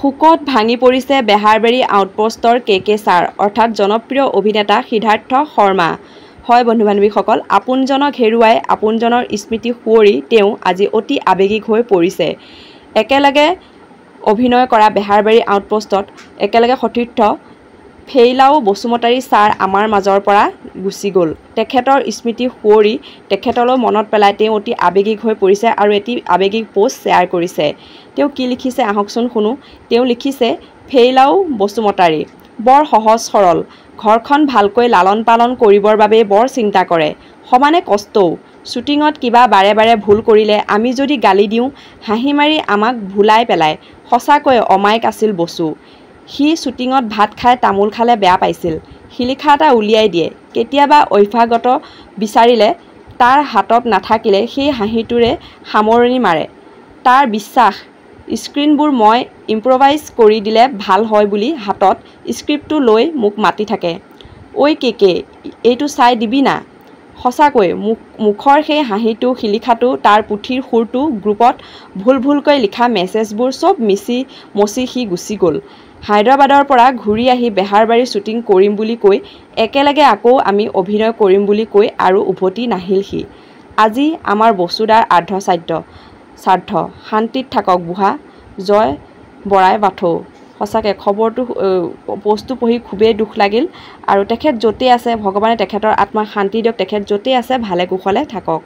শোকত ভাঙি পৰিছে বেহাৰবাৰী আউটপোষ্টৰ কে ছাৰ অৰ্থাৎ জনপ্ৰিয় অভিনেতা সিদ্ধাৰ্থ শৰ্মা। হয় বন্ধু বান্ধৱীসকল, আপোনজনক হেৰুৱাই আপোনজনৰ স্মৃতি সোঁৱৰি তেওঁ আজি অতি আৱেগিক হৈ পৰিছে। একেলগে অভিনয় কৰা বেহাৰবাৰী আউটপোষ্টত একেলগে সতীৰ্থ ফেইলাও বসুমতাৰী ছাৰ আমাৰ মাজৰ পৰা গুচি গ'ল। তেখেতৰ স্মৃতি সোঁৱৰি তেখেতলৈ মনত পেলাই তেওঁ অতি আৱেগিক হৈ পৰিছে আৰু এটি আৱেগিক পোষ্ট শ্বেয়াৰ কৰিছে। তেওঁ কি লিখিছে আহকচোন শুনো। তেওঁ লিখিছে, ফেইলাও বসুমতাৰী বৰ সহজ সৰল, ঘৰখন ভালকৈ লালন পালন কৰিবৰ বাবে বৰ চিন্তা কৰে, সমানে কষ্টও। শ্বুটিঙত কিবা বাৰে বাৰে ভুল কৰিলে আমি যদি গালি দিওঁ হাঁহি মাৰি আমাক ভুলাই পেলায়। সঁচাকৈ অমায়িক আছিল বসু। সি শ্বুটিঙত ভাত খাই তামোল খালে বেয়া পাইছিল, শিলিখা এটা উলিয়াই দিয়ে। কেতিয়াবা অভ্যাগত বিচাৰিলে তাৰ হাতত নাথাকিলে সেই হাঁহিটোৰে সামৰণি মাৰে। তাৰ বিশ্বাস স্ক্ৰীনবোৰ মই ইম্প্ৰভাইজ কৰি দিলে ভাল হয় বুলি হাতত স্ক্ৰিপ্টটো লৈ মোক মাতি থাকে। ঐ কে এইটো চাই দিবি না। সঁচাকৈ মুখৰ সেই হাঁহিটো, শিলিখাটো, তাৰ পুথিৰ সুৰটো, গ্ৰুপত ভুলকৈ লিখা মেছেজবোৰ চব মচি সি গুচি গ'ল। হায়দৰাবাদৰ পৰা ঘূৰি আহি বেহাৰবাৰী শ্বুটিং কৰিম বুলি কৈ একেলগে আকৌ আমি অভিনয় কৰিম বুলি কৈ আৰু উভতি নাহিল সি। আজি আমাৰ বসুদাৰ শ্ৰাদ্ধ। শান্তিত থাকক বুঢ়া। জয় বৰাই বাথৌ। সঁচাকৈ খবৰটো পোষ্টটো পঢ়ি খুবেই দুখ লাগিল আৰু তেখেত য'তেই আছে ভগৱানে তেখেতৰ আত্মাক শান্তি দিয়ক। তেখেত য'তেই আছে ভালে কুশলে থাকক।